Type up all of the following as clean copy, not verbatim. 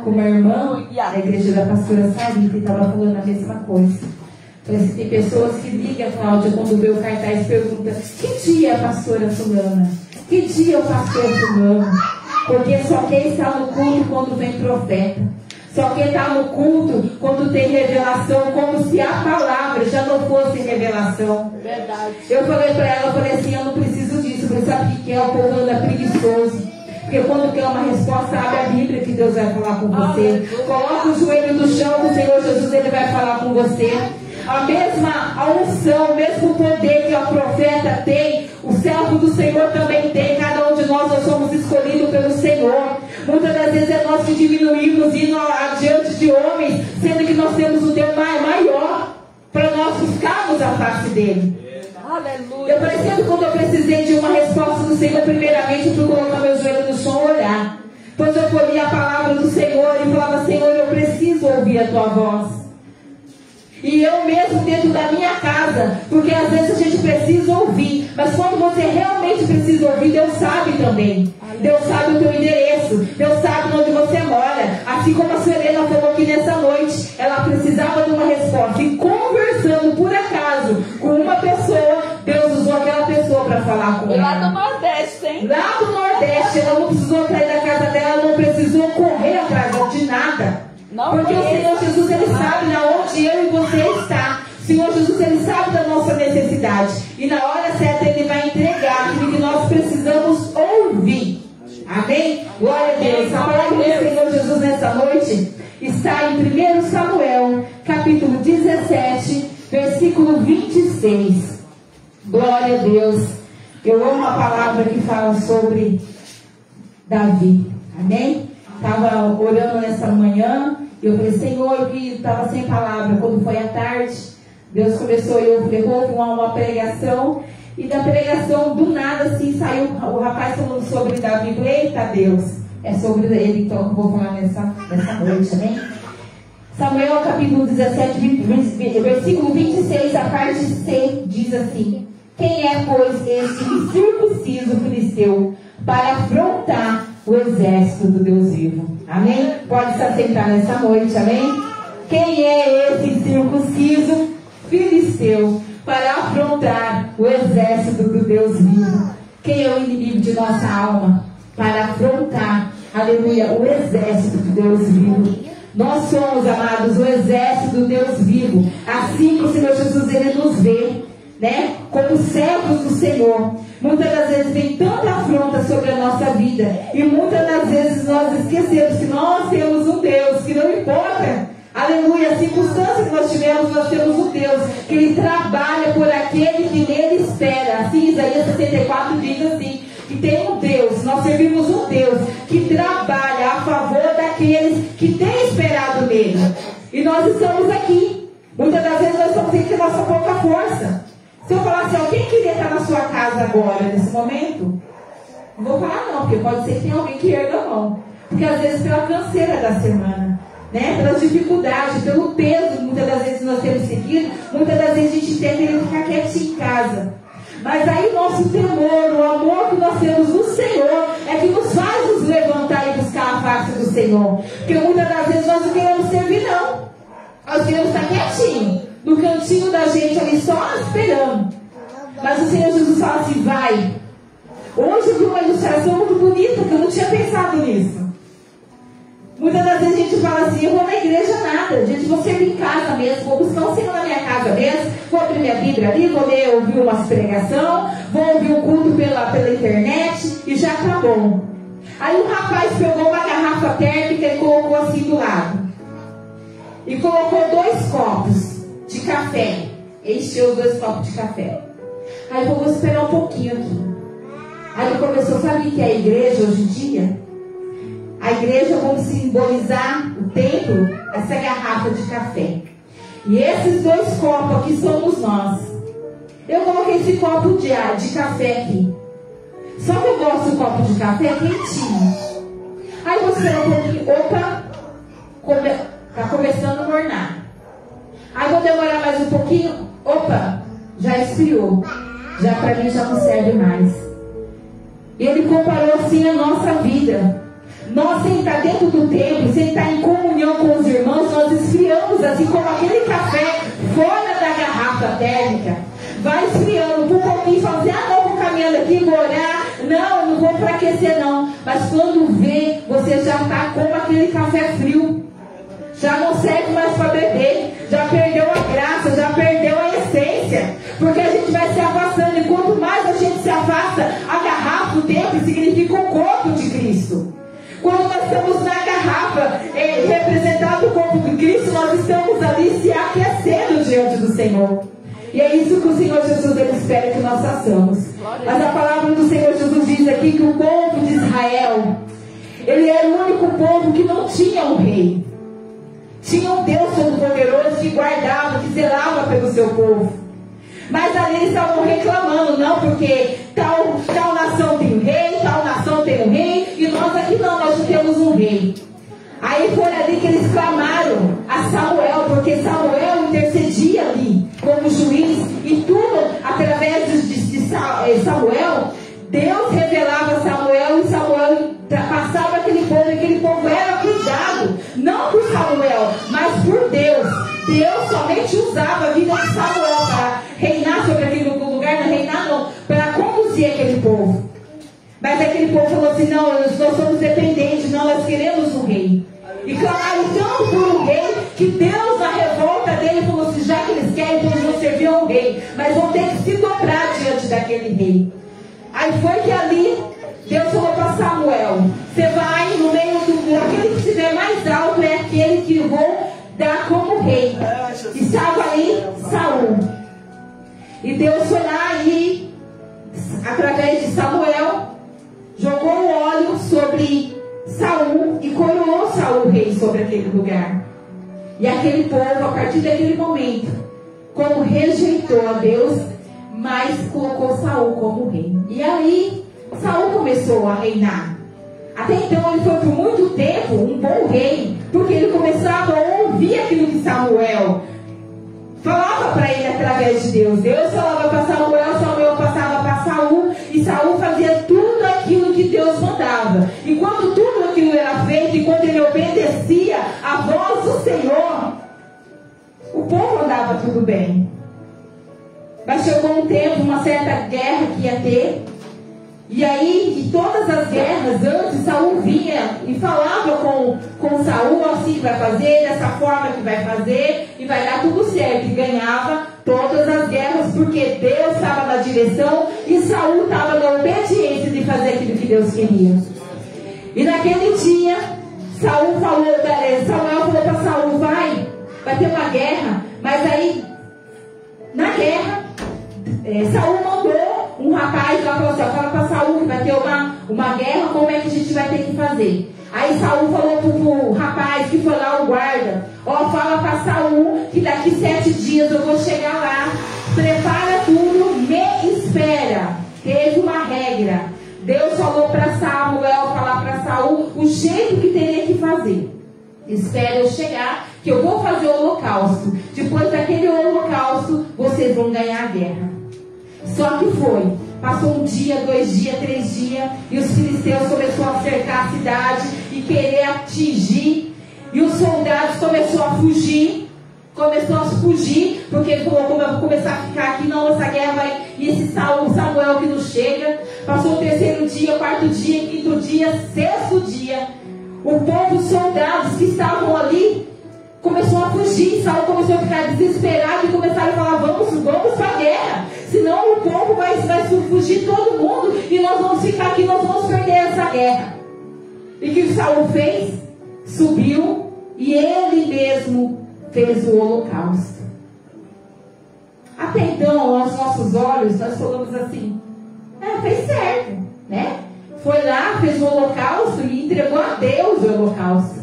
com uma irmã da igreja da pastora Sarita e estava falando a mesma coisa. Falei assim, tem pessoas que ligam, Cláudia, quando vê o cartaz, perguntam: que dia é a pastora fulana? Que dia é o pastor fulano? Porque só quem está no culto quando vem profeta. Só quem está no culto quando tem revelação, como se a palavra já não fosse revelação. Verdade. Eu falei para ela, eu falei assim, eu não preciso disso, porque sabe o que é? O povo anda preguiçoso. Porque quando quer uma resposta, abre a Bíblia que Deus vai falar com você. Coloca o joelho no chão, o Senhor Jesus, Ele vai falar com você. A mesma unção, o mesmo poder que a profeta tem, o servo do Senhor também tem. Cada um de nós somos escolhidos pelo Senhor. Muitas das vezes é nós que diminuímos indo adiante de homens, sendo que nós temos um Deus maior para nós buscarmos a face dele. Aleluia. Eu percebo quando eu precisei de uma resposta do Senhor, primeiramente eu fui colocar meu joelho no chão e orar. Depois eu colhi a palavra do Senhor e falava: Senhor, eu preciso ouvir a tua voz. E eu mesmo dentro da minha casa, porque às vezes a gente precisa ouvir, mas quando você realmente precisa ouvir, Deus sabe também. Deus sabe o teu endereço, Deus sabe onde você mora. Assim como a Serena falou aqui nessa noite, ela precisava de uma resposta. E conversando por acaso com uma pessoa, Deus usou aquela pessoa para falar com ela. Lá do Nordeste, hein? Lá do Nordeste, ela não precisou sair da casa dela, ela não precisou correr atrás de nada. Não, porque o Senhor Jesus, Ele sabe onde eu e você está. O Senhor Jesus, Ele sabe da nossa necessidade. E na hora certa Ele vai entregar aquilo que nós precisamos ouvir. Amém? Glória a Deus. A palavra do Senhor Jesus nessa noite está em 1 Samuel, capítulo 17, versículo 26. Glória a Deus. Eu amo a palavra que fala sobre Davi. Amém? Estava orando nessa manhã e eu falei: Senhor, eu que estava sem palavra. Quando foi à tarde, Deus começou, eu falei: houve uma pregação. E da pregação, do nada, assim, saiu o rapaz falando sobre Davi. Falei: eita Deus, é sobre ele, então eu vou falar nessa noite, amém? Samuel, capítulo 17, versículo 26, a parte C, diz assim: quem é, pois, este incircunciso filisteu para afrontar o exército do Deus vivo? Amém? Pode se assentar nessa noite, amém? Quem é esse circunciso filisteu para afrontar o exército do Deus vivo? Quem é o inimigo de nossa alma para afrontar, aleluia, o exército do Deus vivo? Nós somos, amados, o exército do Deus vivo. Assim que o Senhor Jesus, Ele nos vê, né, como servos do Senhor. Muitas das vezes vem tanta afronta sobre a nossa vida, e muitas das vezes nós esquecemos que nós temos um Deus que não importa, aleluia, a circunstância que nós tivemos, nós temos um Deus que Ele trabalha por aquele que nele espera. Assim, Isaías 64 diz assim, que tem um Deus, nós servimos um Deus que trabalha a favor daqueles que têm esperado nele. E nós estamos aqui. Muitas das vezes nós estamos aqui com a nossa pouca força. Se eu falar assim, alguém queria estar na sua casa agora, nesse momento? Não vou falar não, porque pode ser que tenha alguém que erga a mão. Porque às vezes pela canseira da semana, né? Pelas dificuldades, pelo peso, muitas das vezes nós temos seguido, muitas das vezes a gente tenta ficar quietinho em casa. Mas aí o nosso temor, o amor que nós temos no Senhor, é que nos faz nos levantar e buscar a face do Senhor. Porque muitas das vezes nós não queremos servir não. Nós queremos estar quietinho, no cantinho da gente ali, só esperando. Mas o Senhor Jesus fala assim, vai. Hoje eu vi uma ilustração muito bonita, que eu não tinha pensado nisso. Muitas das vezes a gente fala assim, eu vou na igreja nada, gente, vou servir em casa mesmo, vou buscar o Senhor na minha casa mesmo, vou abrir minha Bíblia ali, vou ler, ouvir umas pregação, vou ouvir um culto pela internet e já tá bom. Aí o rapaz pegou uma garrafa térmica e colocou assim do lado. E colocou 2 copos de café, encheu os 2 copos de café. Aí eu vou esperar um pouquinho aqui. Aí ele começou, sabe o que é a igreja hoje em dia? A igreja, vamos simbolizar o templo, essa garrafa de café. E esses 2 copos aqui somos nós. Eu coloquei esse copo de café aqui. Só que eu gosto do copo de café quentinho. Aí você um pouquinho, opa, tá começando a mornar. Aí vou demorar mais um pouquinho, opa, já esfriou. Já para mim já não serve mais. E ele comparou assim a nossa vida. Nós sem estar dentro do templo, sem Não, eu não vou enfraquecer não. Mas quando vê, você já está como aquele café frio. Já não serve mais para beber. Já perdeu a graça, já perdeu a essência. Porque a gente vai se afastando. E quanto mais a gente se afasta, a garrafa, o tempo, significa o corpo de Cristo. Quando nós estamos na garrafa, representado o corpo de Cristo, nós estamos ali se aquecendo diante do Senhor. E é isso que o Senhor Jesus ele espera que nós façamos. Mas a palavra do Senhor Jesus diz aqui que o povo de Israel, ele era o único povo que não tinha um rei. Tinha um Deus Todo-Poderoso que guardava, que zelava pelo seu povo. Mas ali eles estavam reclamando, não, porque tal nação tem um rei, tal nação tem um rei, e nós aqui nós não temos um rei. Aí foi ali que eles clamaram a Samuel, porque Samuel intercedia ali como juiz, e tudo através de Samuel, Deus revelava a Samuel, e Samuel passava aquele povo, e aquele povo era cuidado, não por Samuel, mas por Deus. Deus somente usava a vida de Samuel para reinar sobre aquele lugar, não reinar não, para conduzir aquele povo. Mas aquele povo falou assim, não, nós somos dependentes, não, nós queremos um rei. E clamaram tanto por um rei, que Deus na revolta dele falou assim, já que eles querem, então eles vão servir ao rei, mas vão ter que se dobrar diante daquele rei. Aí foi que ali, Deus falou para Samuel, você vai no meio aquele que estiver mais alto é aquele que eu vou dar como rei. E estava aí Saul. E Deus foi lá e, através de Samuel, jogou o óleo sobre Saul e coroou Saul rei sobre aquele lugar. E aquele povo, a partir daquele momento, como rejeitou a Deus, mas colocou Saul como rei. E aí, Saul começou a reinar. Até então ele foi por muito tempo um bom rei, porque ele começava a ouvir aquilo que Samuel falava para ele através de Deus. Deus falava para Samuel, Samuel passava para Saul, e Saul fazia tudo aquilo que Deus mandava. E quando tudo aquilo era feito, e quando ele obedecia a voz do Senhor, o povo andava tudo bem. Mas chegou um tempo, uma certa guerra que ia ter. E aí, de todas as guerras, antes Saul vinha e falava com Saul, assim vai fazer, dessa forma que vai fazer, e vai dar tudo certo. E ganhava todas as guerras, porque Deus estava na direção e Saul estava na obediência de fazer aquilo que Deus queria. E naquele dia, Samuel falou para Saul, vai ter uma guerra, mas aí, na guerra, Saul mandou um rapaz lá, falou assim, fala para Saul que vai ter uma guerra, como é que a gente vai ter que fazer? Aí Saul falou pro rapaz que foi lá, o guarda, fala para Saul que daqui 7 dias eu vou chegar lá, prepara tudo, me espera. Teve uma regra. Deus falou para Samuel falar para Saul o jeito que teria que fazer. Espera eu chegar, que eu vou fazer o holocausto. Depois daquele holocausto, vocês vão ganhar a guerra. Só que foi. Passou 1 dia, 2 dias, 3 dias, e os filisteus começaram a cercar a cidade e querer atingir. E os soldados começaram a fugir. Porque ele falou, como eu vou começar a ficar aqui, não, essa guerra vai. E esse Samuel que não chega. Passou o 3º dia, 4º dia, 5º dia, 6º dia. O povo, os soldados que estavam ali, começou a fugir. Saul começou a ficar desesperado e começaram a falar, vamos para a guerra. Senão o povo vai fugir todo mundo e nós vamos ficar aqui, nós vamos perder essa guerra. E o que Saul fez? Subiu e ele mesmo fez o holocausto. Até então, aos nossos olhos, nós falamos assim, fez certo, né? Foi lá, fez o holocausto e entregou a Deus o holocausto.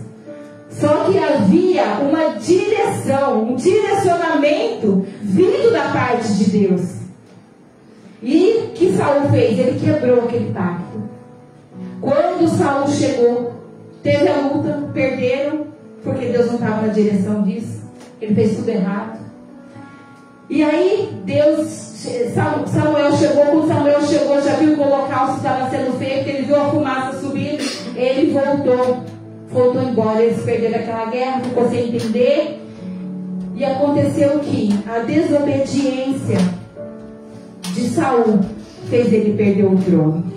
Só que havia uma direção, um direcionamento vindo da parte de Deus. E o que Saul fez? Ele quebrou aquele pacto. Quando Saul chegou, teve a luta, perderam, porque Deus não estava na direção disso. Ele fez tudo errado. E aí Samuel chegou. Quando Samuel chegou, já viu que o holocausto estava sendo feito, ele viu a fumaça subindo, ele voltou embora. Eles perderam aquela guerra, ficou sem entender. E aconteceu que a desobediência de Saul fez ele perder o trono.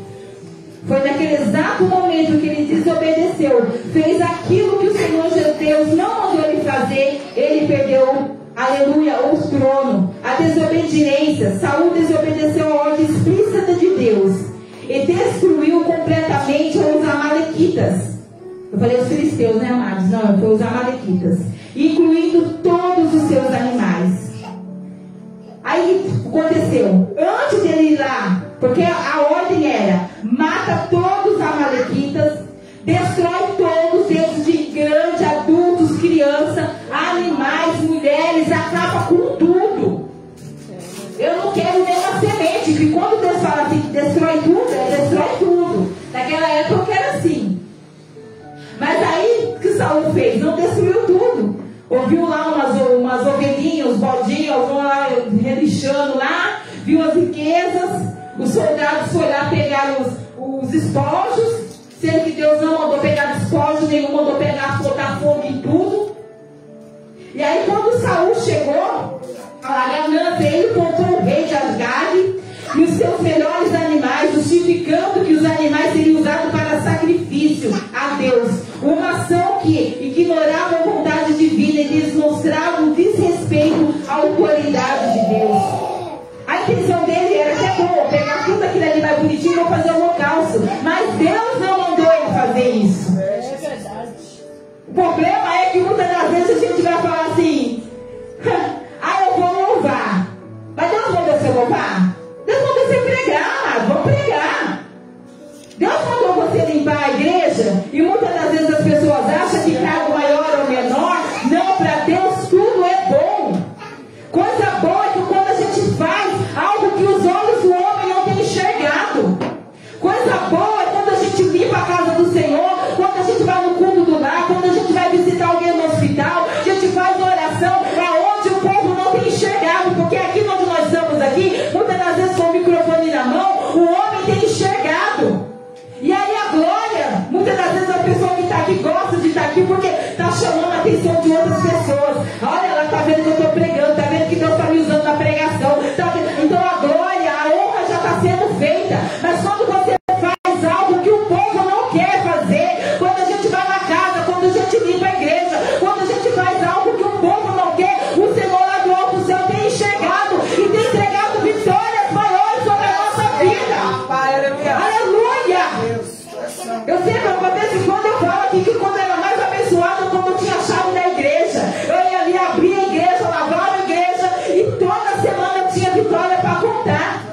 Foi naquele exato momento que ele desobedeceu, fez aquilo que o Senhor Deus não mandou ele fazer, ele perdeu, aleluia, o trono. A desobediência, Saul desobedeceu a ordem explícita de Deus e destruiu completamente os amalequitas. Eu falei os filisteus, né, amados? Não, foi os amalequitas, incluindo todos os seus animais. Aí aconteceu, antes dele ir lá, porque a ordem era: mata todos os amalequitas, destrói todos, desde grande, adultos, crianças, animais, mulheres, acaba com tudo. Eu não quero nenhuma semente, que quando Deus fala assim, destrói tudo, destrói tudo. Naquela época era assim. Mas aí o que Saul fez? Não destruiu tudo. Ouviu lá umas ovelhinhas, uns bodinhos, vão lá relixando lá, viu as riquezas, os soldados foram lá pegar os espojos, sendo que Deus não mandou pegar despojos nenhum, mandou pegar, botar fogo em tudo. E aí quando Saul chegou, a ganância, ele encontrou o rei de Asgard e os seus melhores animais, justificando que os animais seriam usados para sacrifício a Deus. Uma ação que ignorava a vontade divina e demonstrava um desrespeito à autoridade de Deus. A intenção dele era até boa, pegar tudo aquilo ali mais bonitinho e vou fazer o holocausto. Mas Deus não mandou ele fazer isso. É verdade. O problema é que muitas das vezes a gente vai falar assim: eu vou louvar. Mas Deus mandou você louvar? Deus mandou você pregar, vamos pregar. Deus mandou você limpar a igreja, e muitas das vezes as pessoas acham que cargo maior ou menor. Não, para Deus tudo é bom. Coisa boa é que quando a gente faz algo que os olhos do homem não têm enxergado. Coisa boa é quando a gente limpa a casa do Senhor, quando a gente vai no culto do lar, quando a gente vai visitar alguém no hospital, a gente faz oração aonde o povo não tem enxergado, porque aqui onde nós estamos aqui, muitas das vezes com o microfone na mão, o homem tem enxergado. E aí a glória, muitas das vezes a pessoa que está aqui gosta de estar aqui porque está chamando a atenção de outras pessoas. Olha, ela está vendo que eu estou pregando, está vendo que Deus está me usando na pregação. Então a glória, a honra já está sendo feita. Mas quando você faz algo que o povo não quer fazer, quando a gente vai na casa, quando a gente limpa a igreja, quando a gente faz algo que o povo não quer, o Senhor lá do alto do céu tem enxergado e tem entregado vitórias maiores sobre a nossa vida. Aleluia! Eu sempre, quando eu falo aqui que quando eu era mais abençoada, quando eu tinha a chave da igreja, eu ia ali abrir a igreja, lavar a igreja, e toda semana eu tinha vitória para contar.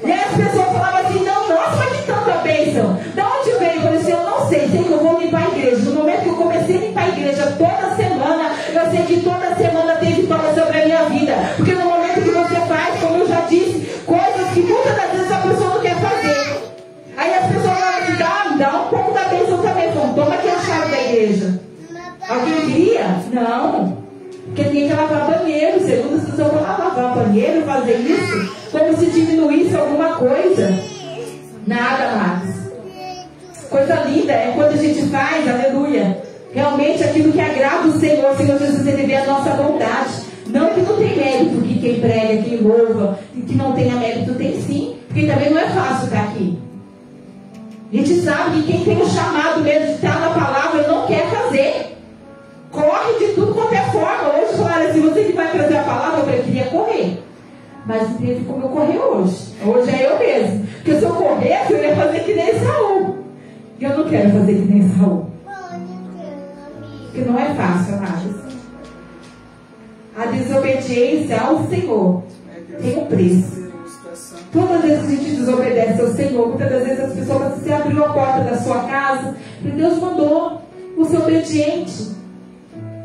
E aí as pessoas falavam assim: não, nossa, mas que tanta bênção. Da onde veio? Eu falei assim: eu não sei que eu vou limpar a igreja. No momento que eu comecei a limpar a igreja toda semana, eu sei que toda semana tem vitória sobre a minha vida. Porque no momento que você faz, como eu já disse, coisas que muitas das vezes a pessoa não quer fazer. Aí as pessoas falam assim: dá um pouco da bênção também. Então, toma aqui a chave da igreja. Alguém queria? Não. Porque tem que lavar banheiro. Segundo as pessoas vão lavar banheiro, fazer isso, como se diminuísse alguma coisa. Nada mais. Coisa linda é quando a gente faz, aleluia, realmente aquilo que agrada o Senhor. O Senhor Jesus, ele vê a nossa vontade. Não que não tem mérito, que quem prega, quem louva, que não tenha mérito, tem sim. Porque também não é fácil estar aqui. A gente sabe que quem tem o chamado mesmo de estar na palavra não quer fazer. Corre de tudo quanto é forma. Hoje falaram assim: você que vai trazer a palavra, eu queria correr. Mas não teve como eu correr hoje. Hoje é eu mesmo. Porque se eu corresse, eu ia fazer que nem Saul. E eu não quero fazer que nem Saul. Porque não é fácil, amados. A desobediência ao Senhor tem um preço. Todas as vezes que a gente desobedece ao Senhor, muitas das vezes as pessoas, você abriu a porta da sua casa, e Deus mandou você obediente.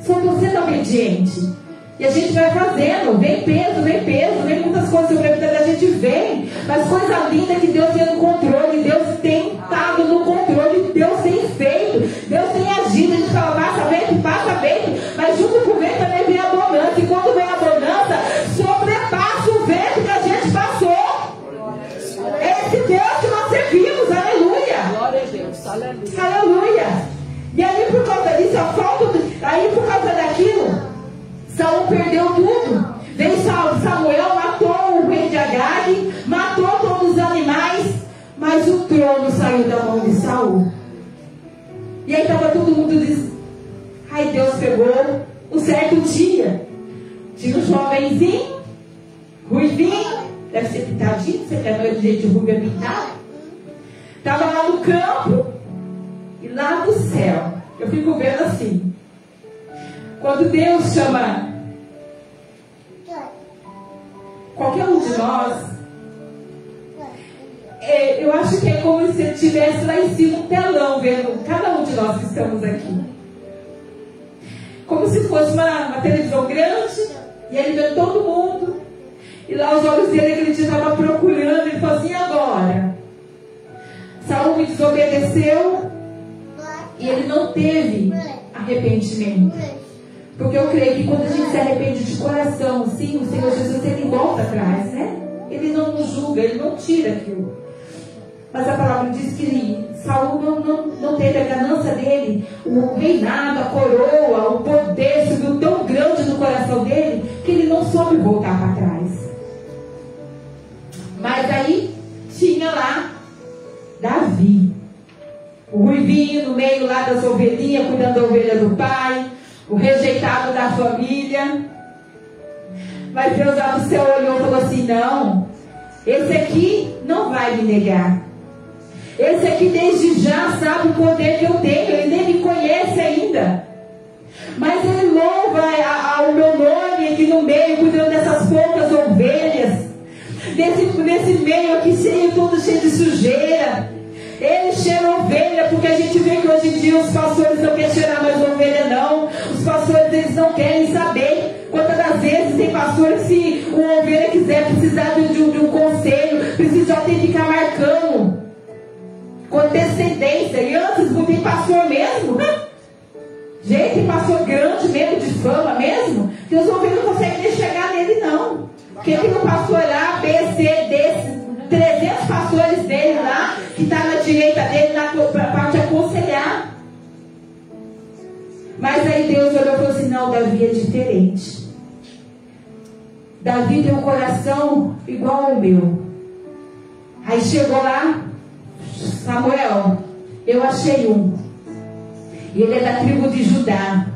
Só você sendo obediente. E a gente vai fazendo, vem peso, vem muitas coisas sobre a vida da gente, vem. Mas coisa linda é que Deus tem no controle, Deus tem estado no controle, Deus tem feito, Deus tem agido. A gente fala: passa vento, mas junto com o vento também vem a bonança. E quando vem a bonança, sobrepassa o vento que a gente passou. É esse Deus que nós servimos, aleluia. Glória a Deus, aleluia. Aleluia. E aí por causa disso, aí por causa daquilo, Saul perdeu tudo. Veio Samuel, matou o rei de Agag, matou todos os animais, mas o trono saiu da mão chegou um certo dia. Tinha um jovenzinho, ruivinho, deve ser pintadinho, você quer noite de gente ruiva pintada? Estava lá no campo e lá no céu. Eu fico vendo assim. Quando Deus chama qualquer um de nós, eu acho que é como se ele estivesse lá em cima um telão vendo cada um de nós que estamos aqui. Como se fosse uma televisão grande, e ele vendo todo mundo. E lá os olhos dele, aquele dia, estavam procurando. Ele falou assim: agora, Saul me desobedeceu e ele não teve arrependimento. Porque eu creio que quando a gente se arrepende de coração, sim, o Senhor Jesus, ele volta atrás, né? Ele não nos julga, ele não tira aquilo. Mas a palavra diz que Saul não teve a ganância dele, o reinado, a coroa, o poder subiu tão grande no coração dele, que ele não soube voltar para trás. Mas aí tinha lá Davi, o ruivinho no meio lá das ovelhinhas, cuidando da ovelha do pai, o rejeitado da família. Mas Deus lá no céu olhou e falou assim: não, esse aqui não vai me negar. Esse aqui desde já sabe o poder que eu tenho. Ele nem me conhece ainda, mas ele louva o meu nome aqui no meio, cuidando dessas poucas ovelhas, nesse meio aqui todo cheio de sujeira. Ele cheira ovelha, porque a gente vê que hoje em dia os pastores não querem cheirar mais ovelha, não. Os pastores, eles não querem saber. Quantas das vezes tem pastores, se uma ovelha quiser precisar de um conselho, precisa ter que ficar marcando com antecedência. E antes não tem pastor mesmo. Gente, tem pastor grande mesmo, de fama mesmo, que os ovelhas não conseguem nem chegar nele, não. Porque tem um pastor lá, B, C, D, 300 pastores dele lá, que está na direita dele, para te aconselhar. Mas aí Deus olhou e falou assim: não, Davi é diferente. Davi tem um coração igual ao meu. Aí chegou lá: Samuel, eu achei um, e ele é da tribo de Judá.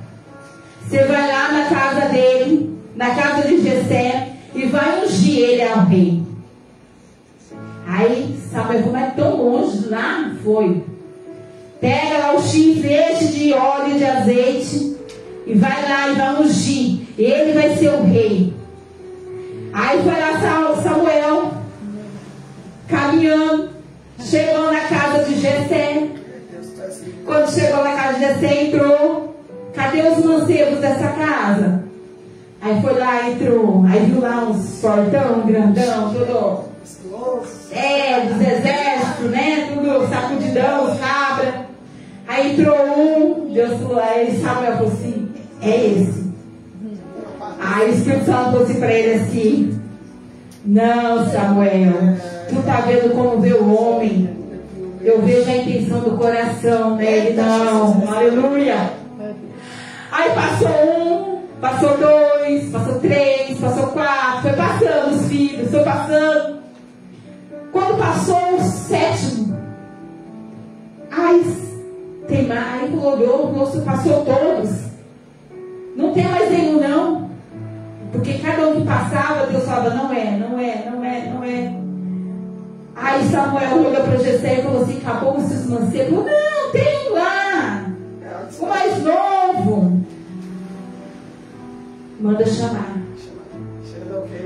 Você vai lá na casa dele, na casa de Jessé, e vai ungir ele ao rei. Aí Samuel foi, mas tão longe lá, foi. Pega lá o chifre, enche de óleo e de azeite, e vai lá e vai ungir. Ele vai ser o rei. Aí foi lá Samuel, caminhando, chegou na casa de Jessé. Quando chegou na casa de Jessé, entrou. Cadê os mancebos dessa casa? Aí foi lá, entrou. Aí viu lá uns fortão, grandão, tudo. Dos exércitos, né? Tudo sacudidão, os cabras. Aí entrou um. Deus falou, aí Samuel falou assim: é esse. Aí o Espírito Santo falou assim para ele assim: não, Samuel, tu tá vendo como vê o homem. Eu vejo a intenção do coração nele, não. Aleluia. Aí passou um, passou dois, passou três, passou quatro. Foi passando os filhos, foi passando. Quando passou o sétimo, tem mais. Aí olhou, passou todos. Não tem mais nenhum, não. Porque cada um que passava, Deus falava: não é. Aí Samuel olhou para Jessé e falou assim: acabou com esses mancebos. Não, tem lá. O mais novo. Manda chamar.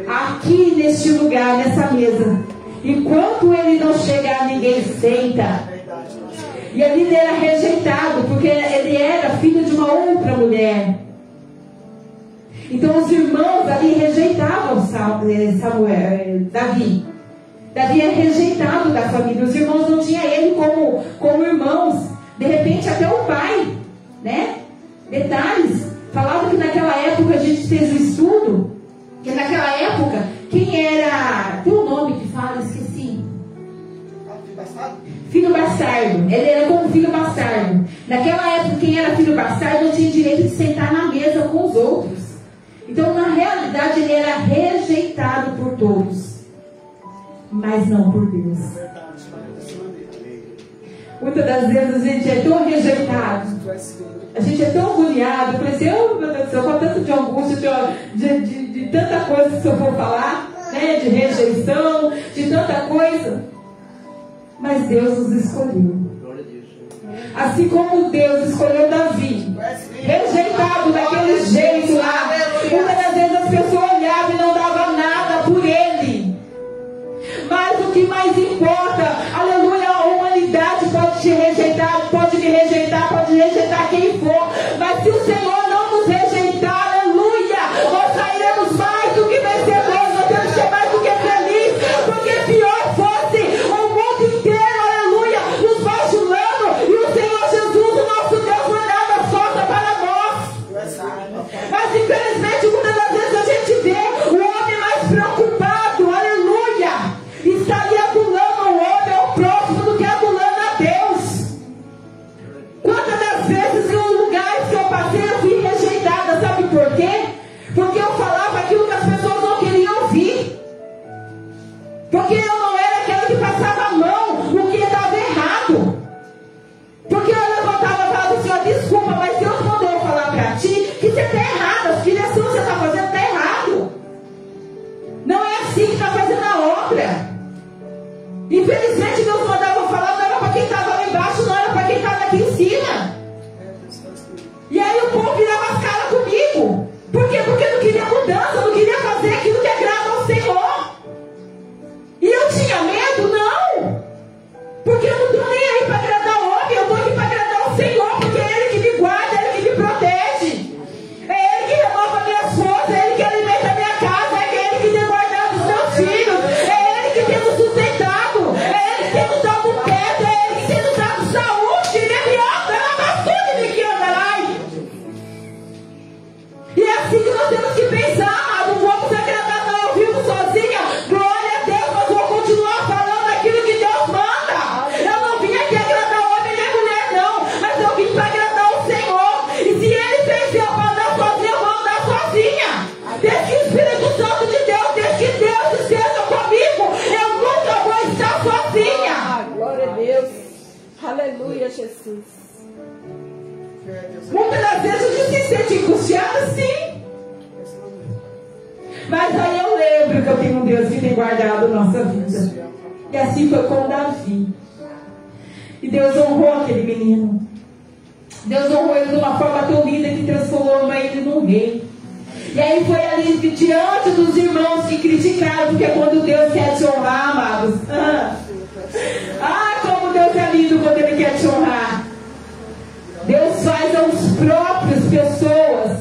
Aqui neste lugar, nessa mesa. Enquanto ele não chegar, ninguém senta. E ali ele era rejeitado, porque ele era filho de uma outra mulher. Então os irmãos ali rejeitavam Davi. Davi é rejeitado da família. Os irmãos não tinham ele como irmãos. De repente até o pai, né? Detalhes. Falava que naquela época, a gente fez um estudo, que naquela época, quem era... Tem um nome que fala, esqueci. Filho bastardo. Ele era como filho bastardo. Naquela época, quem era filho bastardo não tinha direito de sentar na mesa com os outros. Então, na realidade, ele era rejeitado por todos, mas não por Deus. Muitas das vezes a gente é tão rejeitado, a gente é tão agoniado. Eu pensei, oh meu Deus do céu, com tanto de angústia, de tanta coisa que eu vou falar, né? De rejeição, de tanta coisa. Mas Deus nos escolheu. Assim como Deus escolheu Davi, rejeitado daquele jeito lá. Muitas das vezes as pessoas olhavam e não davam nada por ele. Mas o que mais importa, aleluia, a humanidade pode te rejeitar, pode me rejeitar, pode rejeitar quem for. Mas se o Senhor não nos rejeitar, aleluia, nós sairemos mais do que vencedores, nós temos que ser mais do que feliz. Porque pior fosse o mundo inteiro, aleluia, nos bajulando e o Senhor Jesus, o nosso Deus, mandava as costas para nós. Mas infelizmente muitas das vezes a gente vê o homem mais preocupado, aleluia, está ali adulando o homem, ao próximo, do que adulando a Deus. Quantas das vezes em lugares que eu passei eu fui rejeitada, sabe por quê? Porque eu falava aquilo que as pessoas não queriam ouvir. Porque eu não era aquela que passava a mão no que estava errado. Porque eu levantava e falava assim, ó, desculpa, mas Deus mandou eu falar para ti que você está errado, a direção que você está fazendo está errado. Não é assim que está fazendo a obra. Infelizmente Deus mandava eu falar, não era para quem estava lá embaixo, não era para quem estava aqui em cima. E aí o povo virava as caras comigo. Por quê? Porque não queria mudança, não queria fazer aquilo que agrada ao Senhor. E eu tinha medo? Não. Porque eu não estou nem aí para agradar o homem, eu estou aqui para agradar o Senhor, porque é Ele que me guarda, é Ele que me protege. É Ele que renova minhas forças, é Ele que alimenta a minha casa, é Ele que tem guardado os meus filhos, é Ele que tem nos sustentado, é Ele que tem nos dado teto, é Ele que tem nos dado saúde, e é assim que nós temos que pensar, não vamos agradar, não, eu vivo sozinha, glória a Deus, mas vou continuar falando aquilo que Deus manda. Eu não vim aqui agradar homem nem mulher, não, mas eu vim para agradar o Senhor. E se Ele fez eu para andar sozinha, eu vou andar sozinha. Desde que o Espírito Santo de Deus, desde que Deus esteja comigo, eu nunca vou estar sozinha. Glória a Deus. Aleluia, Jesus. Muitas das vezes a gente se sente angustiada, sim. Mas aí eu lembro que eu tenho um Deus que tem guardado nossa vida. E assim foi com Davi. E Deus honrou aquele menino. Deus honrou ele de uma forma tão linda que transformou ele num rei. E aí foi ali diante dos irmãos que criticaram, porque quando Deus quer te honrar, amados, como Deus é lindo quando Ele quer te honrar. Deus faz aos próprios pessoas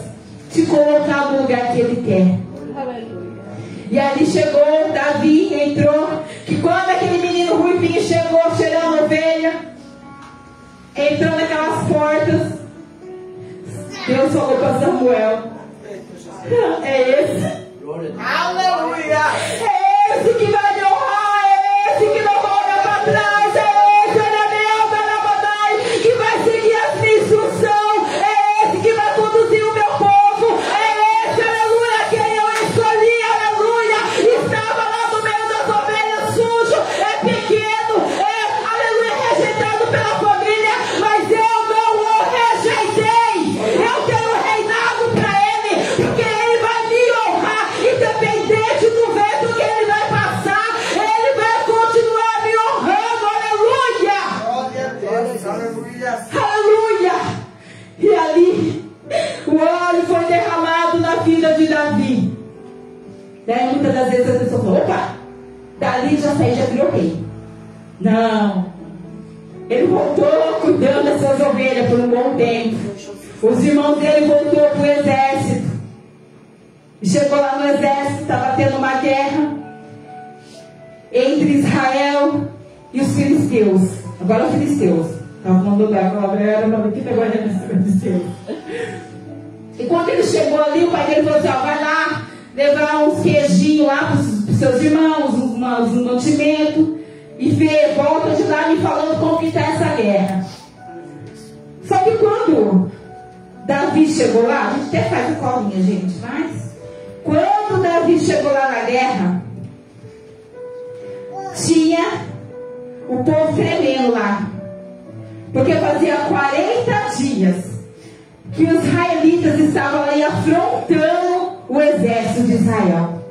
te colocar no lugar que Ele quer. Aleluia. E ali chegou, Davi entrou, que quando aquele menino ruivinho chegou cheirando ovelha, entrou naquelas portas, Deus falou para Samuel, é esse. Aleluia. É esse que vai me honrar, é esse que não olha para trás, é esse, que vai seguir as minhas instruções, é esse que vai conduzir o meu povo, é esse, aleluia, quem eu escolhi, aleluia, estava lá no meio das ovelhas sujo, é pequeno, aleluia, rejeitado pela família, mas eu não o rejeitei, eu tenho reinado para Ele, porque Ele vai me honrar, independente do vento que Ele vai passar, Ele vai continuar me honrando, aleluia. Glória a Deus, aleluia. Aleluia! E ali o óleo foi derramado na vida de Davi. Daí muitas das vezes as pessoas falam, opa, dali já saiu, já virou rei. Não. Ele voltou cuidando das suas ovelhas por um bom tempo. Os irmãos dele voltou para o exército. E chegou lá no exército, estava tendo uma guerra entre Israel e os filisteus. Agora os filisteus. Estava mandando a palavra, era uma que agora é os filisteus. E quando ele chegou ali, o pai dele falou assim, vai lá levar uns queijinhos lá para os seus irmãos, um mantimento, e volta de lá me falando como que está essa guerra. Só que quando Davi chegou lá, a gente até faz a colinha, gente, mas quando Davi chegou lá na guerra, tinha o povo tremendo lá. Porque fazia 40 dias que os israelitas estavam aí afrontando o exército de Israel.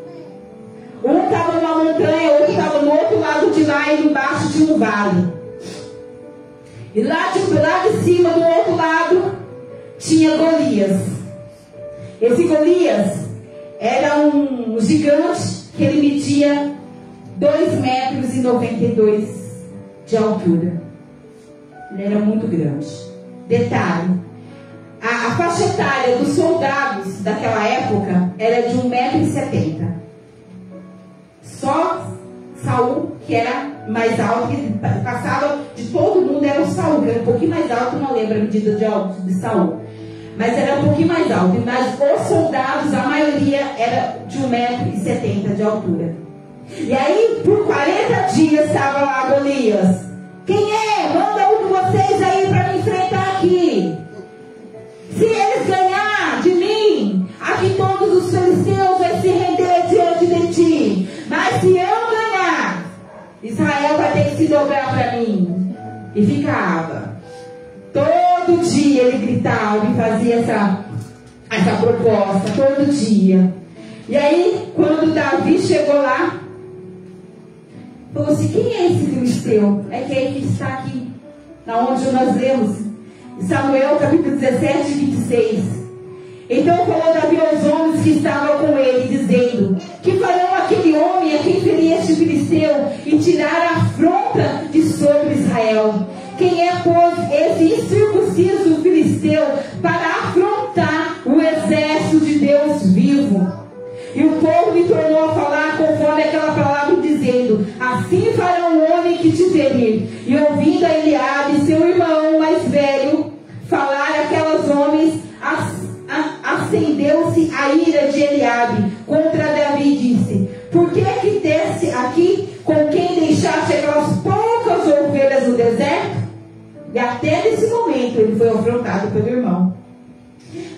Um estava numa montanha, outro estava no outro lado de lá e embaixo de um vale. E lá de cima, do outro lado, tinha Golias. Esse Golias era um gigante que ele media 2,92 metros de altura. Ele era muito grande. Detalhe, a faixa etária dos soldados daquela época era de 1,70 m. Só Saul, que era mais alto, que passava de todo mundo, era o Saul, que era um pouquinho mais alto, não lembro a medida de Saul. Mas era um pouquinho mais alto. Mas os soldados, a maioria, era de 1,70 m de altura. E aí, por 40 dias, estava lá Golias. Quem é? Manda um de vocês aí para me enfrentar aqui. Se eles ganhar de mim, aqui todos os filisteus vão se render diante de ti. Mas se eu ganhar, Israel vai ter que se dobrar para mim. E ficava. Todo dia ele gritava e fazia essa proposta. Todo dia. E aí, quando Davi chegou lá, falou assim: quem é esse filisteu? É que está aqui, na onde nós lemos, Samuel capítulo 17, 26. Então falou Davi aos homens que estavam com ele, dizendo: que farão aquele homem a quem ferir este filisteu e tirar a afronta de sobre Israel? Quem é, pois, esse incircunciso filisteu para afrontar o exército de Deus vivo? E o povo lhe tornou a falar conforme aquela palavra, dizendo: assim fará o homem que te ferir. E ouvindo a Eliabe, seu irmão mais velho, falar aquelas homens, acendeu-se a ira de Eliabe contra Davi e disse: por que desce aqui com quem deixaste aquelas poucas ovelhas no deserto? E até nesse momento ele foi afrontado pelo irmão.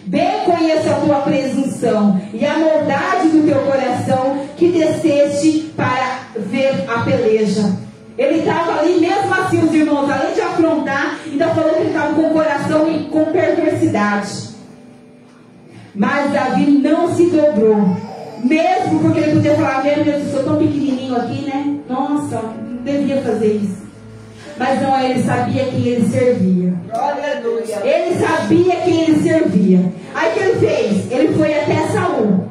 Bem conheço a tua presunção e a maldade do teu coração, que desceste para ver a peleja. Ele estava ali, mesmo assim, os irmãos, além de afrontar, ainda falou que ele estava com o coração e com perversidade. Mas Davi não se dobrou, mesmo porque ele podia falar: meu Deus, eu sou tão pequenininho aqui, né? Nossa, não devia fazer isso. Mas não, ele sabia quem ele servia. Aleluia. Ele sabia quem ele servia. Aí o que ele fez? Ele foi até Saul.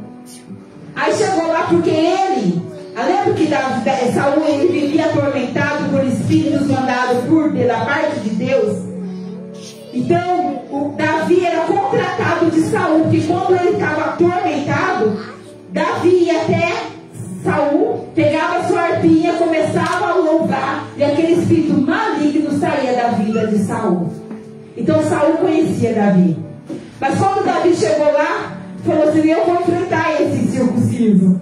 Aí chegou lá porque ele, lembra que Saul ele vivia atormentado por espíritos mandados da parte de Deus? Então o Davi era contratado de Saul, porque quando ele estava atormentado, Davi ia até Saul, pegava sua arpinha, começava a louvar, e aquele espírito maligno saía da vida de Saul. Então Saul conhecia Davi. Mas quando Davi chegou lá, falou assim: eu vou enfrentar esse circunciso.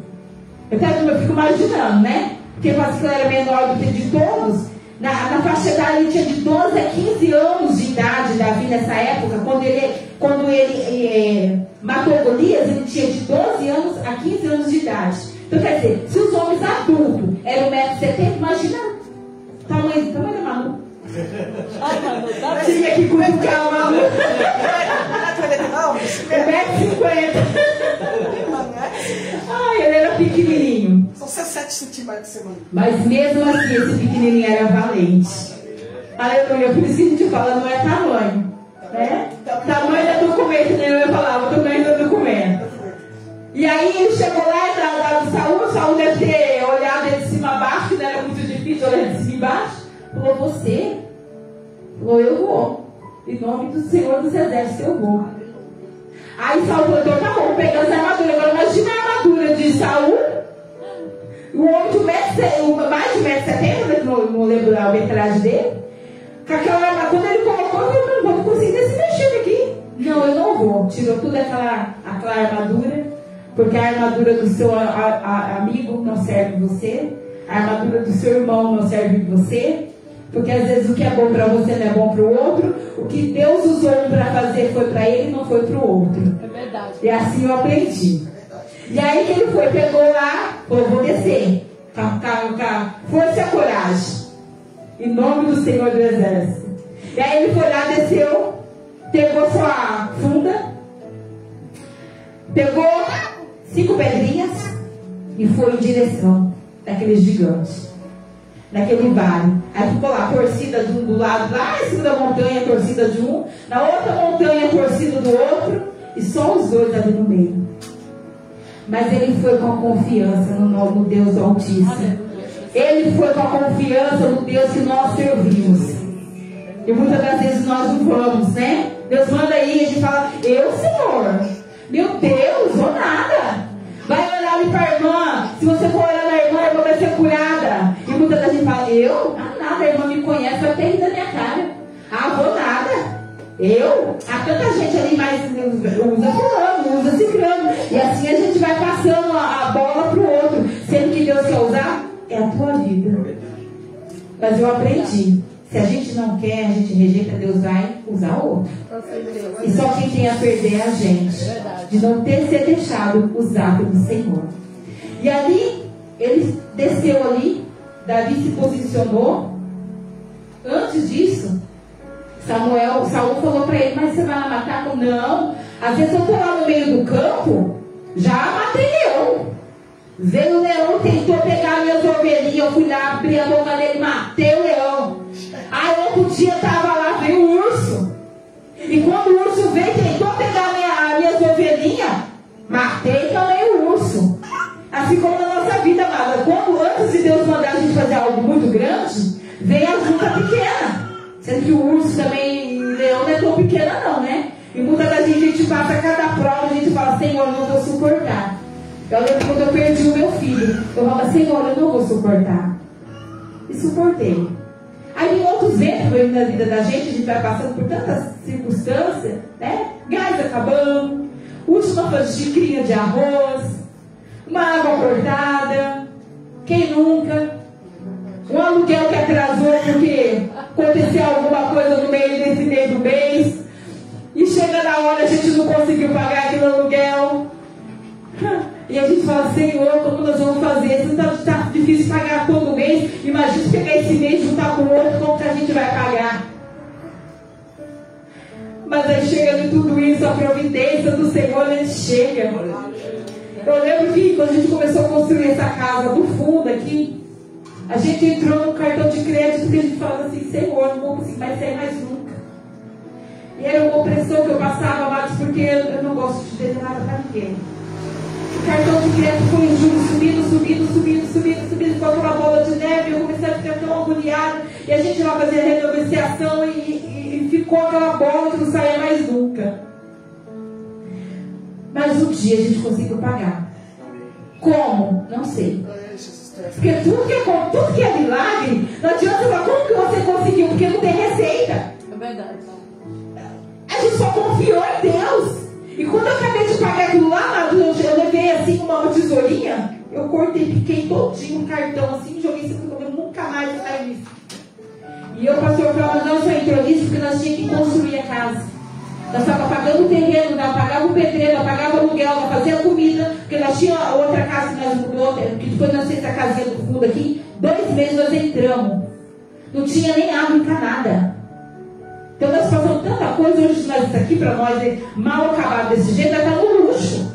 Eu fico imaginando, né? Porque parece que ele era menor do que de todos. Na faixa etária ele tinha de 12 a 15 anos de idade, Davi, nessa época. Quando ele matou Golias, ele tinha de 12 anos a 15 anos de idade. Então quer dizer, se os homens adultos eram 1,70 m, imagina o tamanho da Manu. Tinha que cuidar o Manu. 1,50 m. Ai, ele era pequenininho. São 7 centímetros de semana. Mas mesmo assim, esse pequenininho era valente. Aleluia. Por isso que a gente fala, não é tamanho, né? Tamanho é documento, nem eu ia falar, o tamanho é documento. E aí ele chegou lá e dava Saul deve ter olhado ele de cima a baixo, que não era muito difícil olhar de cima e baixo. Falou: você? Falou: eu vou. Em nome do Senhor dos Exércitos, eu vou. Aí Saul falou: então tá bom, pegando essa armadura. Agora imagina a armadura de Saul. O homem de mais de 1,70 m, não lembro a metragem dele. Com aquela armadura, quando ele colocou, eu não vou conseguir se mexer aqui. Não, eu não vou. Tirou tudo aquela armadura. Porque a armadura do seu amigo não serve você. A armadura do seu irmão não serve você. Porque às vezes o que é bom para você não é bom para o outro. O que Deus usou um para fazer foi para ele, não foi para o outro. É verdade. E assim eu aprendi. E aí que ele foi, pegou lá, falou: vou descer. Com força e coragem. Em nome do Senhor do Exército. E aí ele foi lá, desceu, pegou sua funda, pegou 5 pedrinhas e foi em direção daquele gigante, daquele vale. Aí ficou lá, torcida de um do lado, lá em cima da montanha, torcida de um, na outra montanha, torcida do outro, e só os dois ali no meio. Mas ele foi com a confiança no Deus Altíssimo. Ele foi com a confiança no Deus que nós servimos. E muitas das vezes nós não vamos, né? Deus manda aí, a gente fala, eu, Senhor, meu Deus, ou nada. Vai orar ali para a irmã. Se você for orar na irmã, a irmã vai ser curada. E muitas das vezes fala, eu? Nada, a irmã me conhece, vai ter rir da minha cara. Vou nada. Eu? Há tanta gente ali, mas usa fulano, usa ciclano. E assim a gente vai passando a bola para o outro. Sendo que Deus quer usar, é a tua vida. Mas eu aprendi. Se a gente não quer, a gente rejeita, Deus vai usar outro. E só quem tem a perder é a gente. De não ter se deixado usar pelo Senhor. E ali, ele desceu ali, Davi se posicionou. Antes disso, Saul falou para ele, mas você vai lá matar? Não, às vezes eu estou lá no meio do campo, já matei leão. Veio o leão, tentou pegar minhas ovelhinhas, eu fui lá, abri a boca dele, matei o leão. Aí outro dia estava lá, veio o urso. E quando o urso veio, tentou pegar minhas ovelhinhas, matei também o urso. Assim como na nossa vida, amada, quando antes de Deus mandar a gente fazer algo muito grande, vem a junta pequena. Sendo que o urso também, leão não é tão pequena não, né? E muitas das vezes a gente passa cada prova, a gente fala, Senhor, eu não vou suportar. Eu lembro quando eu perdi o meu filho, eu falava, Senhor, eu não vou suportar. E suportei. Aí tem outros ventos na vida da gente, a gente vai passando por tantas circunstâncias, né? Gás acabando, última xicrinha de arroz, uma água cortada, quem nunca? Um aluguel que atrasou porque aconteceu alguma coisa no meio desse meio do mês. E chega na hora, a gente não conseguiu pagar aquele aluguel. E a gente fala, Senhor, como nós vamos fazer? Se está difícil pagar todo mês, imagina pegar esse mês e juntar com o outro, como que a gente vai pagar? Mas aí chega de tudo isso, a providência do Senhor, ele chega. Eu lembro que quando a gente começou a construir essa casa do fundo aqui, a gente entrou no cartão de crédito que a gente falava assim, Senhor, não vou conseguir mais sair mais nunca. E era uma opressão que eu passava, amados, porque eu não gosto de dever nada para ninguém. O cartão de crédito foi em juros subindo, ficou uma bola de neve, eu comecei a ficar tão agoniada, e a gente lá fazia renegociação e ficou aquela bola que não saía mais nunca. Mas um dia a gente conseguiu pagar. Como? Não sei. Porque tudo que é milagre, não adianta falar como que você conseguiu, porque não tem receita. É verdade. A gente só confiou em Deus. E quando eu acabei de pagar aquilo lá, eu levei assim uma tesourinha, eu cortei, piquei todinho o cartão assim, joguei em cima do cabelo, nunca mais eu saí nisso. E o pastor falou, não só entrou nisso porque nós tínhamos que construir a casa. Nós estávamos pagando o terreno, nós pagávamos o pedreiro, nós pagávamos o aluguel, nós fazíamos comida, porque nós tínhamos outra casa que nós mudou, que depois nós fizemos a casinha do fundo aqui, 2 meses nós entramos. Não tinha nem água encanada. Então nós passamos tanta coisa, hoje nós estamos aqui para nós, mal acabado desse jeito, nós estamos no luxo.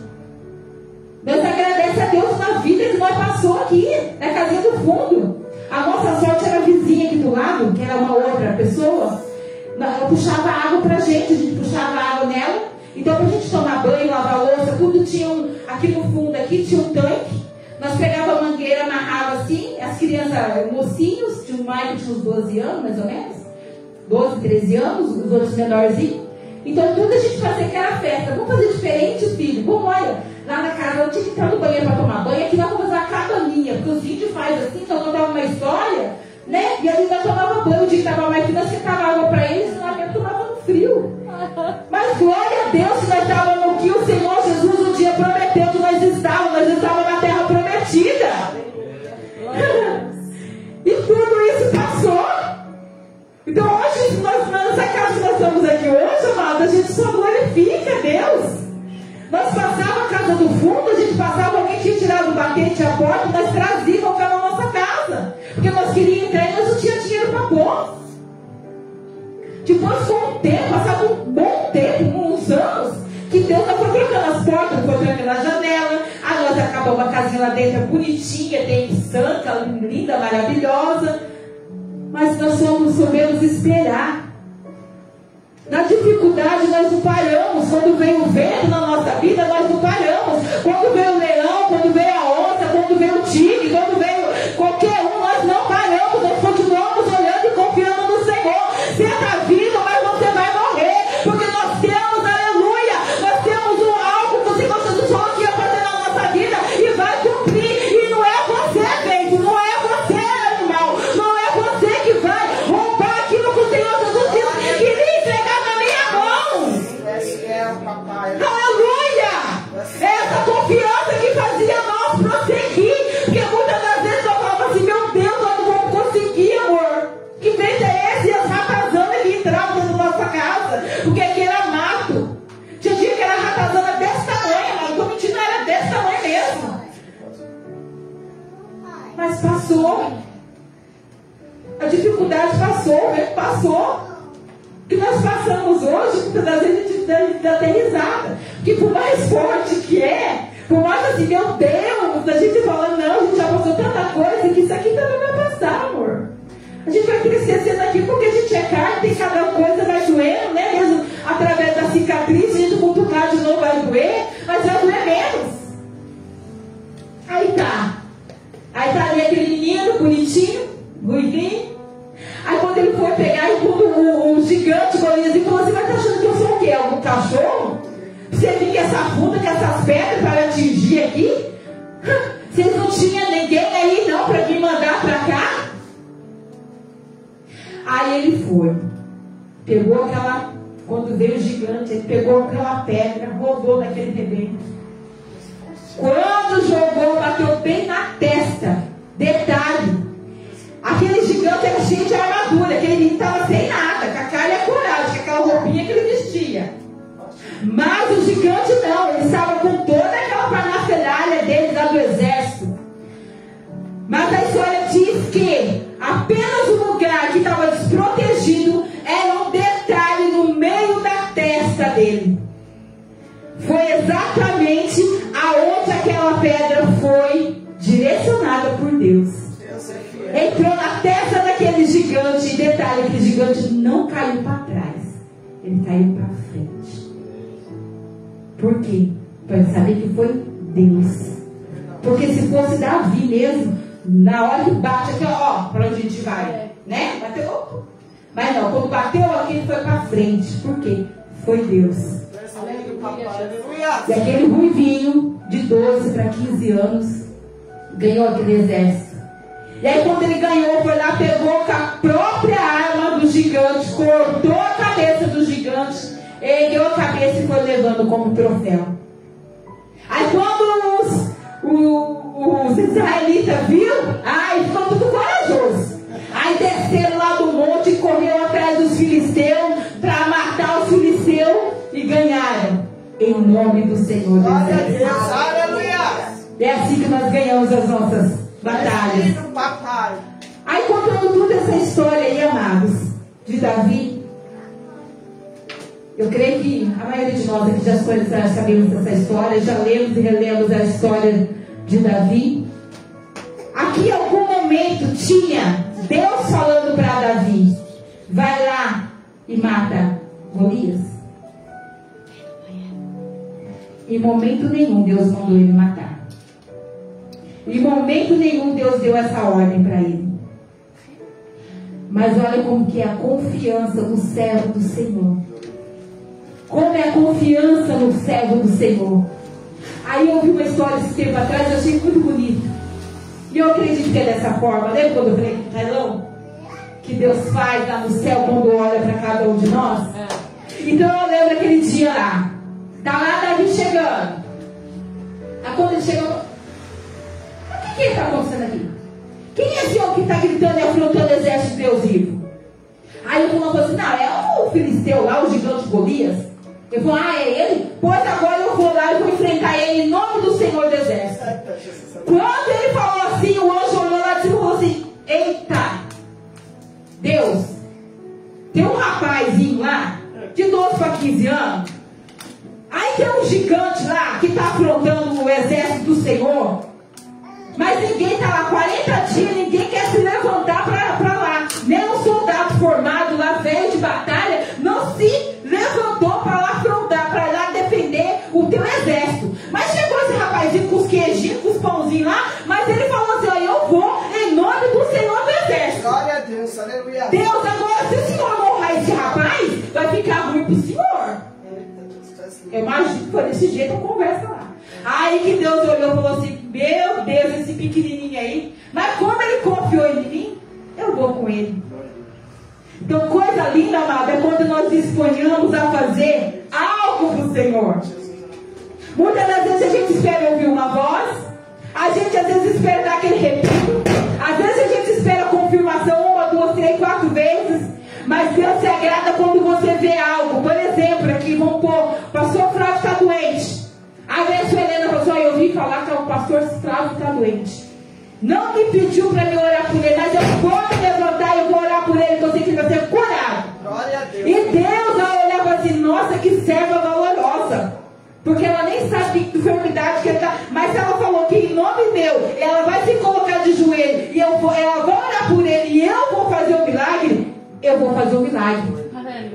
Deus agradece a Deus na vida que nós passou aqui, na casinha do fundo. A nossa sorte era a vizinha aqui do lado, que era uma outra pessoa. Ela puxava água pra gente, a gente puxava água nela. Então pra gente tomar banho, lavar louça, tudo tinha aqui no fundo, aqui tinha um tanque. Nós pegávamos a mangueira, amarrava assim, as crianças, mocinhos, tinha um Michael, tinha uns 12 anos mais ou menos, 12, 13 anos, os outros menorzinhos. Então tudo a gente fazia que era festa. Vamos fazer diferente, filho. Vamos, olha, lá na casa eu tinha que entrar no banheiro para tomar banho, aqui nós vamos fazer a cabaninha, porque os vídeos fazem assim, então contava uma história, né? E ali nós tomava banho, o dia que estava mais frio, nós sentava água para eles, nós mesmo tomava no frio. Mas glória a Deus que nós estávamos no que o Senhor Jesus um dia prometeu que nós estávamos na terra prometida. E tudo isso passou. Então hoje, nessa casa que nós estamos aqui hoje, amado, a gente só glorifica a Deus. Nós passávamos a casa do fundo, a gente passava, alguém tinha tirado o batente, a porta, nós trazíamos o carro na nossa casa. Porque nós queríamos entrar e nós não tínhamos dinheiro para pôr. Depois, com o tempo, passado um bom tempo, uns anos, que Deus foi trocando as portas, foi trocando a janela. Aí nós acabamos a casinha lá dentro, bonitinha, tem sanca, linda, maravilhosa. Mas nós soubemos esperar. Na dificuldade nós não paramos. Quando veio o vento na nossa vida, nós não paramos. Quando veio o leão, quando veio a onça, quando veio o tigre, quando veio qualquer um, nós não paramos. Nós continuamos olhando e confiando no Senhor. Você está vivo, mas você vai morrer. Porque nós temos, aleluia, nós temos algo que o Senhor Jesus falou que ia fazer na nossa vida e vai cumprir. E não é você, vento, não é você, animal, não é você que vai roubar aquilo que o Senhor Jesus disse que iria entregar na minha mão. Aleluia! Essa confiança que fazia nós prosseguir. Porque muitas das vezes eu falava assim, meu Deus, nós não vamos conseguir, amor. Que vento é esse? E as ratazanas que entravam dentro da nossa casa. Porque aqui era mato. Tinha dia que era ratazana desse tamanho, mas tô mentindo, era desse tamanho mesmo. Mas passou. A dificuldade passou, o vento passou. O que nós passamos hoje, muitas das vezes a gente dá até risada. Porque por mais forte que é, por mais assim, meu Deus, a gente fala, não, a gente já passou tanta coisa que isso aqui também vai passar, amor. A gente vai crescendo aqui porque a gente é carne, tem cada coisa vai doendo, né? Mesmo através da cicatriz, a gente cutucar de novo vai doer, mas vai doer menos. Aí tá ali aquele menino bonitinho, ruivinho. Aí quando ele foi pegar, e quando o gigante Golias falou assim, mas tá achando que eu sou o quê? Algum cachorro? Você vinha essa funda com essas pedras para atingir aqui? Vocês não tinham ninguém aí não para me mandar para cá? Aí ele foi, pegou aquela, quando veio o gigante, ele pegou aquela pedra, rodou naquele rebento. Quando jogou, bateu bem na testa. Detalhe, aquele gigante era cheio de armadura, aquele menino estava sem nada, com a cara e a coragem, com aquela roupinha que ele vestia. Mas o gigante não, ele estava com toda aquela parafernália dele lá do exército. Mas a história diz que apenas o lugar que estava desprotegido era um detalhe no meio da testa dele. Foi exatamente aonde aquela pedra foi direcionada por Deus. Entrou na testa daquele gigante. E detalhe, aquele gigante não caiu para trás, ele caiu para frente. Por quê? Para ele saber que foi Deus. Porque se fosse Davi mesmo, na hora que bate aqui, ó, para onde a gente vai, né? Bateu. Mas não, quando bateu aqui, ele foi para frente. Por quê? Foi Deus. E aquele ruivinho de 12 para 15 anos ganhou aquele exército. E aí quando ele ganhou, foi lá, pegou com a própria arma do gigante, cortou a cabeça do gigante, ergueu a cabeça e foi levando como troféu. Aí quando os israelitas viram, aí ficou tudo corajoso. Aí desceram lá do monte e correram atrás dos filisteus para matar os filisteus e ganharam. Em nome do Senhor Deus. É assim que nós ganhamos as nossas batalhas. Aí contando toda essa história aí, amados, de Davi, eu creio que a maioria de nós aqui já sabemos dessa história, já lemos e relemos a história de Davi. Aqui em algum momento tinha Deus falando para Davi, vai lá e mata Golias. Em momento nenhum Deus mandou ele matar. Em momento nenhum Deus deu essa ordem para ele. Mas olha como que é a confiança no servo do Senhor. Como é a confiança no servo do Senhor. Aí eu ouvi uma história esse tempo atrás, eu achei muito bonito. E eu acredito que é dessa forma. Lembra quando eu falei com o Tailão? Que Deus faz lá no céu quando olha para cada um de nós? Então eu lembro aquele dia lá. Tá lá Davi chegando. Aí quando ele chegou, o que está acontecendo aqui? Quem é esse homem que está gritando e afrontando o exército de Deus vivo? Aí o fulano falou assim, não, é o filisteu lá, o gigante Golias. Ele falou, é ele? Pois agora eu vou lá e vou enfrentar ele em nome do Senhor do Exército. Quando ele falou assim, o anjo olhou lá de cima e falou assim, eita, Deus, tem um rapaz 15 anos. Aí tem um gigante lá que está afrontando o exército do Senhor. Mas ninguém está lá, 40 dias, ninguém quer se levantar para lá. Nem um soldado formado lá, velho de batalha, não se levantou para lá afrontar, para lá defender o teu exército. Mas chegou esse rapazinho com os queijinhos, com os pãozinhos lá, mas ele falou assim, ó, eu vou em nome do Senhor do exército. Glória a Deus, aleluia. Deus, agora, se o Senhor não honrar esse rapaz, vai ficar ruim pro Senhor. Eu imagino que foi desse jeito a conversa lá. Aí que Deus olhou e falou assim, meu Deus, esse pequenininho aí. Mas como ele confiou em mim, eu vou com ele. Então, coisa linda, amada, é quando nós disponhamos a fazer algo para o Senhor. Muitas das vezes a gente espera ouvir uma voz, a gente às vezes espera dar aquele repito, às vezes a gente espera confirmação 1, 2, 3, 4 vezes, mas Deus se agrada quando você vê algo. Por exemplo, aqui, vamos pôr, o pastor Flávio está doente. Aí a sua Helena falou assim, eu ouvi falar que o pastor Flávio está doente. Não me pediu para me orar por ele, mas eu vou me levantar e eu vou orar por ele, que eu sei que ele vai ser curado. Glória a Deus. E Deus vai olhar para assim, nossa, que serva valorosa. Porque ela nem sabe que enfermidade que ele está. Mas ela falou que em nome meu, ela vai se colocar de joelho e ela vai orar por ele e eu vou fazer o milagre. Eu vou fazer o milagre.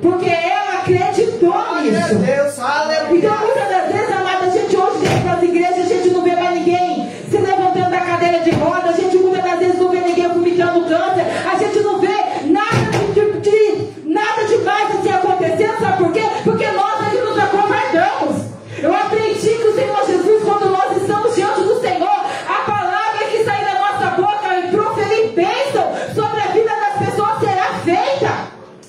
Porque ela acreditou nisso. Deus, aleluia. Então, muitas das vezes, amada, a gente hoje dentro das igrejas, a gente não vê mais ninguém se levantando da cadeira de roda, a gente muitas das vezes não vê ninguém vomitando câncer, a gente não vê nada demais assim acontecendo, sabe por quê? Porque nós aqui nos acovardamos. Eu aprendi que o Senhor Jesus, quando nós estamos diante do Senhor, a palavra que sair da nossa boca e proferir bênção sobre a vida das pessoas será feita.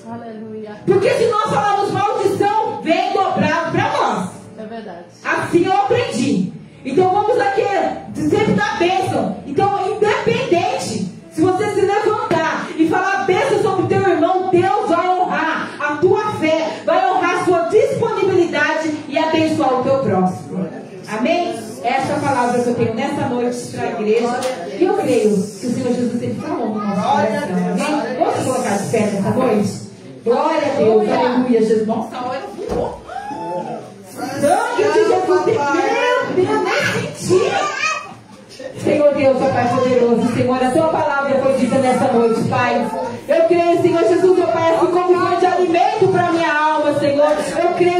Aleluia. Porque se nós falarmos maldição, vem dobrado para nós. É verdade. Assim eu aprendi. Então vamos aqui, sempre dar bênção. Então, independente, se você se levantar e falar bênção sobre o teu irmão, Deus vai honrar a tua fé, vai honrar a sua disponibilidade e abençoar o teu próximo. Amém? Essa é a palavra que eu tenho nessa noite para a igreja. E eu creio que o Senhor Jesus sempre falou no nosso coração. Amém? Vamos colocar de pé nessa noite? Glória a Deus, aleluia, Jesus. Nossa, a hora voou. Sangue de Jesus, meu Deus, nem senti. Senhor Deus, ó Pai poderoso, Senhor, a tua palavra foi dita nessa noite, Pai. Eu creio, Senhor Jesus, ó Pai, assim como foi de alimento para minha alma, Senhor. Eu creio.